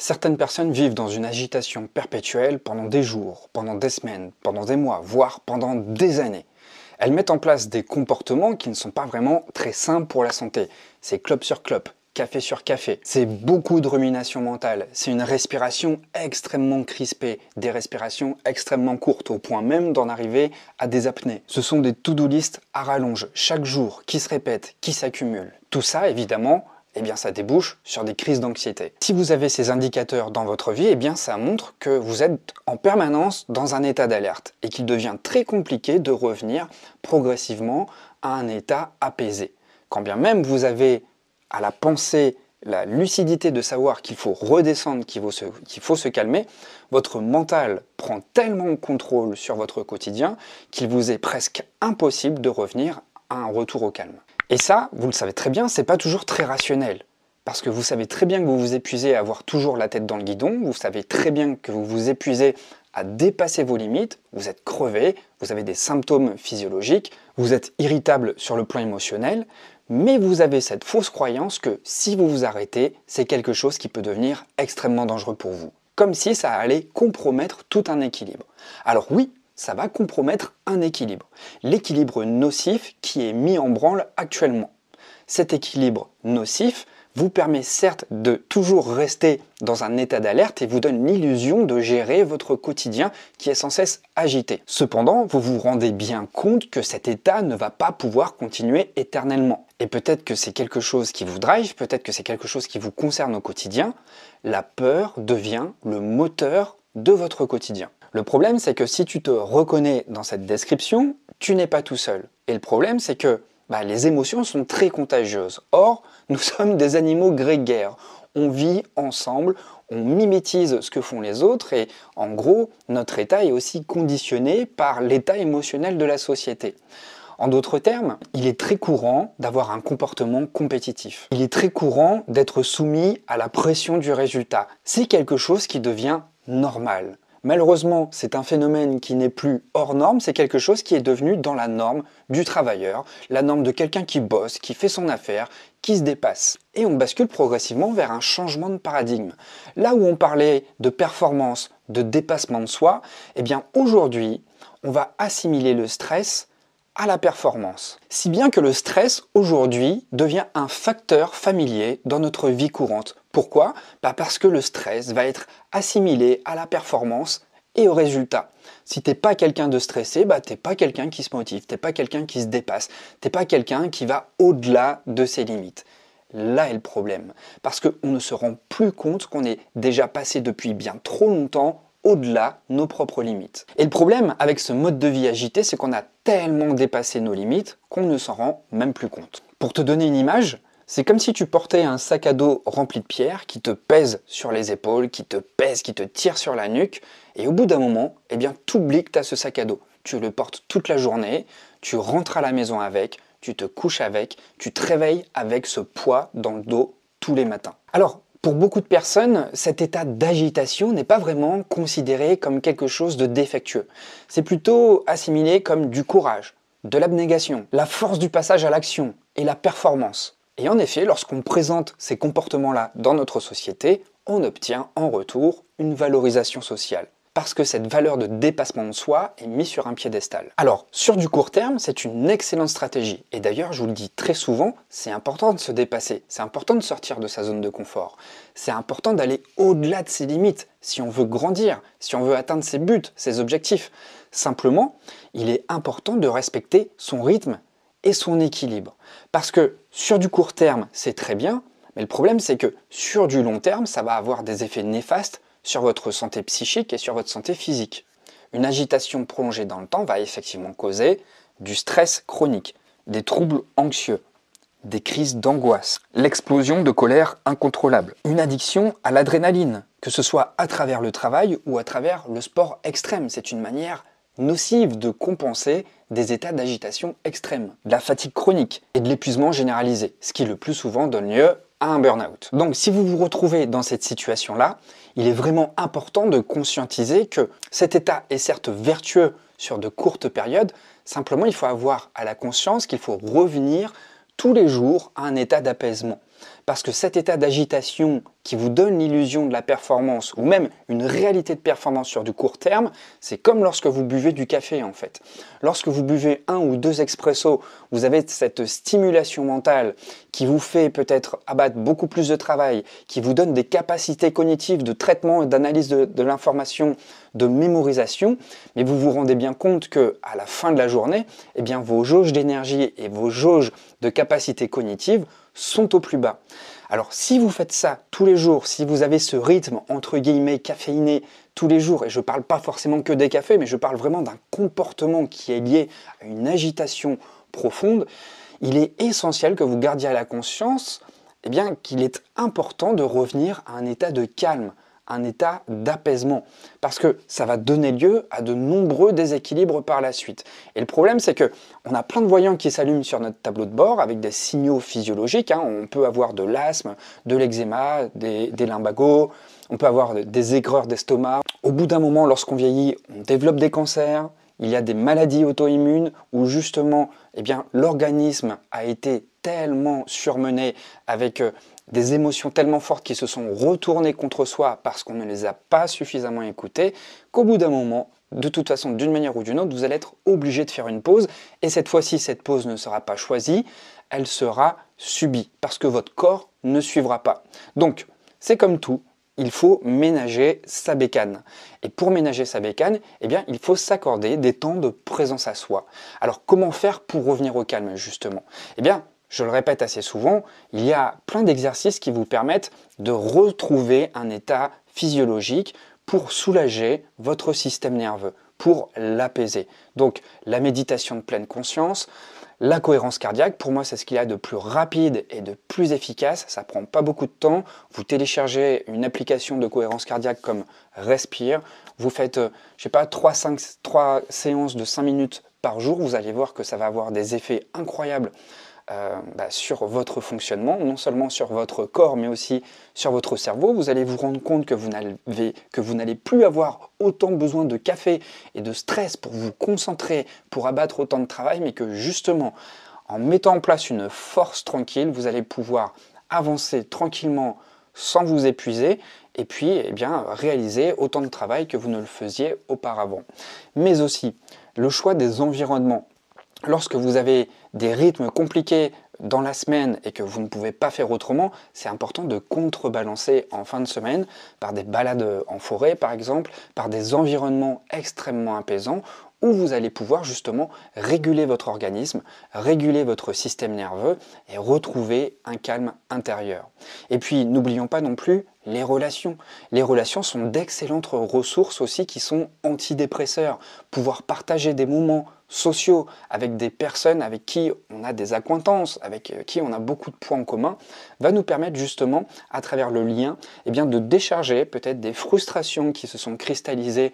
Certaines personnes vivent dans une agitation perpétuelle pendant des jours, pendant des semaines, pendant des mois, voire pendant des années. Elles mettent en place des comportements qui ne sont pas vraiment très sains pour la santé. C'est clope sur clope, café sur café. C'est beaucoup de rumination mentale. C'est une respiration extrêmement crispée, des respirations extrêmement courtes, au point même d'en arriver à des apnées. Ce sont des to-do list à rallonge, chaque jour, qui se répètent, qui s'accumulent. Tout ça, évidemment, ça débouche sur des crises d'anxiété. Si vous avez ces indicateurs dans votre vie, ça montre que vous êtes en permanence dans un état d'alerte et qu'il devient très compliqué de revenir progressivement à un état apaisé. Quand bien même vous avez à la pensée la lucidité de savoir qu'il faut redescendre, qu'il faut se calmer, votre mental prend tellement de contrôle sur votre quotidien qu'il vous est presque impossible de revenir à un retour au calme. Et ça, vous le savez très bien, c'est pas toujours très rationnel. Parce que vous savez très bien que vous vous épuisez à avoir toujours la tête dans le guidon, vous savez très bien que vous vous épuisez à dépasser vos limites, vous êtes crevé, vous avez des symptômes physiologiques, vous êtes irritable sur le plan émotionnel, mais vous avez cette fausse croyance que si vous vous arrêtez, c'est quelque chose qui peut devenir extrêmement dangereux pour vous. Comme si ça allait compromettre tout un équilibre. Alors oui, ça va compromettre un équilibre. L'équilibre nocif qui est mis en branle actuellement. Cet équilibre nocif vous permet certes de toujours rester dans un état d'alerte et vous donne l'illusion de gérer votre quotidien qui est sans cesse agité. Cependant, vous vous rendez bien compte que cet état ne va pas pouvoir continuer éternellement. Et peut-être que c'est quelque chose qui vous drive, peut-être que c'est quelque chose qui vous concerne au quotidien. La peur devient le moteur de votre quotidien. Le problème, c'est que si tu te reconnais dans cette description, tu n'es pas tout seul. Et le problème, c'est que les émotions sont très contagieuses. Or, nous sommes des animaux grégaires. On vit ensemble, on mimétise ce que font les autres et en gros, notre état est aussi conditionné par l'état émotionnel de la société. En d'autres termes, il est très courant d'avoir un comportement compétitif. Il est très courant d'être soumis à la pression du résultat. C'est quelque chose qui devient normal. Malheureusement, c'est un phénomène qui n'est plus hors norme, c'est quelque chose qui est devenu dans la norme du travailleur, la norme de quelqu'un qui bosse, qui fait son affaire, qui se dépasse. Et on bascule progressivement vers un changement de paradigme. Là où on parlait de performance, de dépassement de soi, aujourd'hui, on va assimiler le stress à la performance. Si bien que le stress, aujourd'hui, devient un facteur familier dans notre vie courante. Pourquoi ? Parce que le stress va être assimilé à la performance et au résultat. Si t'es pas quelqu'un de stressé, t'es pas quelqu'un qui se motive, t'es pas quelqu'un qui se dépasse, t'es pas quelqu'un qui va au-delà de ses limites. Là est le problème. Parce qu'on ne se rend plus compte qu'on est déjà passé depuis bien trop longtemps au-delà de nos propres limites. Et le problème avec ce mode de vie agité, c'est qu'on a tellement dépassé nos limites qu'on ne s'en rend même plus compte. Pour te donner une image, c'est comme si tu portais un sac à dos rempli de pierres qui te pèse sur les épaules, qui te pèse, qui te tire sur la nuque, et au bout d'un moment, tu oublies que tu as ce sac à dos. Tu le portes toute la journée, tu rentres à la maison avec, tu te couches avec, tu te réveilles avec ce poids dans le dos tous les matins. Alors, pour beaucoup de personnes, cet état d'agitation n'est pas vraiment considéré comme quelque chose de défectueux. C'est plutôt assimilé comme du courage, de l'abnégation, la force du passage à l'action et la performance. Et en effet, lorsqu'on présente ces comportements-là dans notre société, on obtient en retour une valorisation sociale. Parce que cette valeur de dépassement de soi est mise sur un piédestal. Alors, sur du court terme, c'est une excellente stratégie. Et d'ailleurs, je vous le dis très souvent, c'est important de se dépasser, c'est important de sortir de sa zone de confort. C'est important d'aller au-delà de ses limites, si on veut grandir, si on veut atteindre ses buts, ses objectifs. Simplement, il est important de respecter son rythme et son équilibre. Parce que sur du court terme, c'est très bien, mais le problème, c'est que sur du long terme, ça va avoir des effets néfastes sur votre santé psychique et sur votre santé physique. Une agitation prolongée dans le temps va effectivement causer du stress chronique, des troubles anxieux, des crises d'angoisse, l'explosion de colère incontrôlable, une addiction à l'adrénaline, que ce soit à travers le travail ou à travers le sport extrême. C'est une manière nocive de compenser des états d'agitation extrême, de la fatigue chronique et de l'épuisement généralisé, ce qui le plus souvent donne lieu à un burn-out. Donc si vous vous retrouvez dans cette situation-là, il est vraiment important de conscientiser que cet état est certes vertueux sur de courtes périodes, simplement il faut avoir à la conscience qu'il faut revenir tous les jours à un état d'apaisement. Parce que cet état d'agitation qui vous donne l'illusion de la performance ou même une réalité de performance sur du court terme, c'est comme lorsque vous buvez du café en fait. Lorsque vous buvez 1 ou 2 expressos, vous avez cette stimulation mentale qui vous fait peut-être abattre beaucoup plus de travail, qui vous donne des capacités cognitives de traitement et d'analyse de l'information, de mémorisation, mais vous vous rendez bien compte que à la fin de la journée, eh bien, vos jauges d'énergie et vos jauges de capacité cognitive sont au plus bas. Alors si vous faites ça tous les jours, si vous avez ce rythme entre guillemets caféiné tous les jours, et je ne parle pas forcément que des cafés, mais je parle vraiment d'un comportement qui est lié à une agitation profonde, il est essentiel que vous gardiez à la conscience eh bien, qu'il est important de revenir à un état de calme, un état d'apaisement, parce que ça va donner lieu à de nombreux déséquilibres par la suite. Et le problème, c'est que on a plein de voyants qui s'allument sur notre tableau de bord avec des signaux physiologiques. On peut avoir de l'asthme, de l'eczéma, des lumbagos, on peut avoir des aigreurs d'estomac. Au bout d'un moment, lorsqu'on vieillit, on développe des cancers. Il y a des maladies auto-immunes où justement, eh bien, l'organisme a été tellement surmené avec des émotions tellement fortes qui se sont retournées contre soi parce qu'on ne les a pas suffisamment écoutées, qu'au bout d'un moment, de toute façon, d'une manière ou d'une autre, vous allez être obligé de faire une pause. Et cette fois-ci, cette pause ne sera pas choisie, elle sera subie parce que votre corps ne suivra pas. Donc, c'est comme tout. Il faut ménager sa bécane. Et pour ménager sa bécane, eh bien, il faut s'accorder des temps de présence à soi. Alors, comment faire pour revenir au calme, justement? Eh bien, je le répète assez souvent, il y a plein d'exercices qui vous permettent de retrouver un état physiologique pour soulager votre système nerveux, pour l'apaiser. Donc, la méditation de pleine conscience, la cohérence cardiaque, pour moi, c'est ce qu'il y a de plus rapide et de plus efficace. Ça ne prend pas beaucoup de temps. Vous téléchargez une application de cohérence cardiaque comme Respire. Vous faites, je sais pas, 3 séances de 5 minutes par jour. Vous allez voir que ça va avoir des effets incroyables sur votre fonctionnement, non seulement sur votre corps, mais aussi sur votre cerveau. Vous allez vous rendre compte que vous n'allez plus avoir autant besoin de café et de stress pour vous concentrer, pour abattre autant de travail, mais que justement, en mettant en place une force tranquille, vous allez pouvoir avancer tranquillement sans vous épuiser et puis eh bien, réaliser autant de travail que vous ne le faisiez auparavant. Mais aussi, le choix des environnements. Lorsque vous avez des rythmes compliqués dans la semaine et que vous ne pouvez pas faire autrement, c'est important de contrebalancer en fin de semaine par des balades en forêt par exemple, par des environnements extrêmement apaisants où vous allez pouvoir justement réguler votre organisme, réguler votre système nerveux et retrouver un calme intérieur. Et puis n'oublions pas non plus les relations. Les relations sont d'excellentes ressources aussi qui sont antidépresseurs. Pouvoir partager des moments sociaux avec des personnes avec qui on a des accointances, avec qui on a beaucoup de points en commun, va nous permettre justement, à travers le lien, eh bien, de décharger peut-être des frustrations qui se sont cristallisées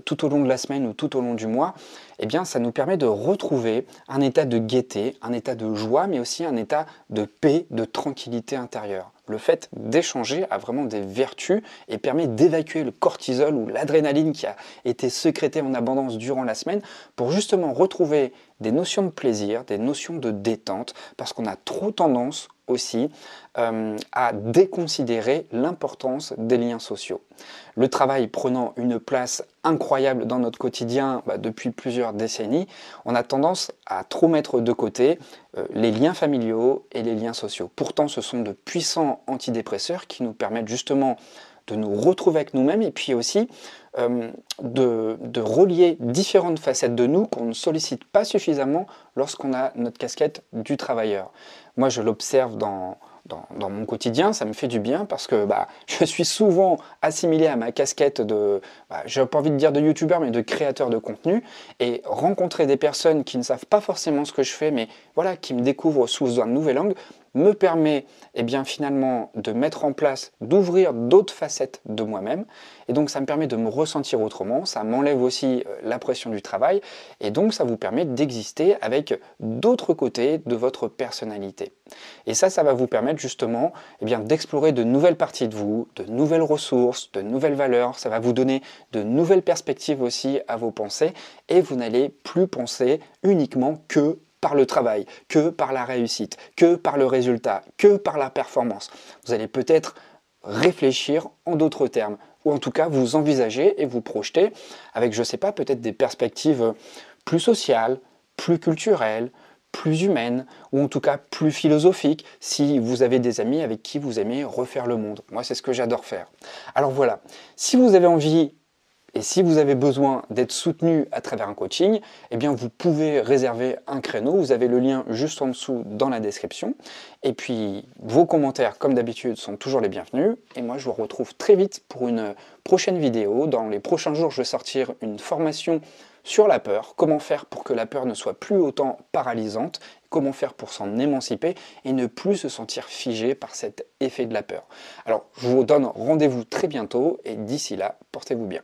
tout au long de la semaine ou tout au long du mois. Eh bien, ça nous permet de retrouver un état de gaieté, un état de joie, mais aussi un état de paix, de tranquillité intérieure. Le fait d'échanger a vraiment des vertus et permet d'évacuer le cortisol ou l'adrénaline qui a été sécrétée en abondance durant la semaine pour justement retrouver des notions de plaisir, des notions de détente, parce qu'on a trop tendance aussi à déconsidérer l'importance des liens sociaux. Le travail prenant une place incroyable dans notre quotidien depuis plusieurs décennies, on a tendance à trop mettre de côté les liens familiaux et les liens sociaux. Pourtant, ce sont de puissants antidépresseurs qui nous permettent justement de nous retrouver avec nous-mêmes et puis aussi de relier différentes facettes de nous qu'on ne sollicite pas suffisamment lorsqu'on a notre casquette du travailleur. Moi, je l'observe dans mon quotidien, ça me fait du bien parce que je suis souvent assimilé à ma casquette de, j'ai pas envie de dire de youtubeur, mais de créateur de contenu. Et rencontrer des personnes qui ne savent pas forcément ce que je fais, mais voilà, qui me découvrent sous un nouvel angle, me permet finalement de mettre en place, d'ouvrir d'autres facettes de moi-même. Et donc ça me permet de me ressentir autrement, ça m'enlève aussi la pression du travail, et donc ça vous permet d'exister avec d'autres côtés de votre personnalité. Et ça va vous permettre justement d'explorer de nouvelles parties de vous, de nouvelles ressources, de nouvelles valeurs, ça va vous donner de nouvelles perspectives aussi à vos pensées, et vous n'allez plus penser uniquement que par le travail, que par la réussite, que par le résultat, que par la performance. Vous allez peut-être réfléchir en d'autres termes, ou en tout cas vous envisager et vous projeter avec, je ne sais pas, peut-être des perspectives plus sociales, plus culturelles, plus humaines, ou en tout cas plus philosophiques, si vous avez des amis avec qui vous aimez refaire le monde. Moi, c'est ce que j'adore faire. Alors voilà, si vous avez envie et si vous avez besoin d'être soutenu à travers un coaching, eh bien vous pouvez réserver un créneau. Vous avez le lien juste en dessous dans la description. Et puis vos commentaires, comme d'habitude, sont toujours les bienvenus. Et moi, je vous retrouve très vite pour une prochaine vidéo. Dans les prochains jours, je vais sortir une formation sur la peur. Comment faire pour que la peur ne soit plus autant paralysante. Comment faire pour s'en émanciper et ne plus se sentir figé par cet effet de la peur. Alors, je vous donne rendez-vous très bientôt et d'ici là, portez-vous bien.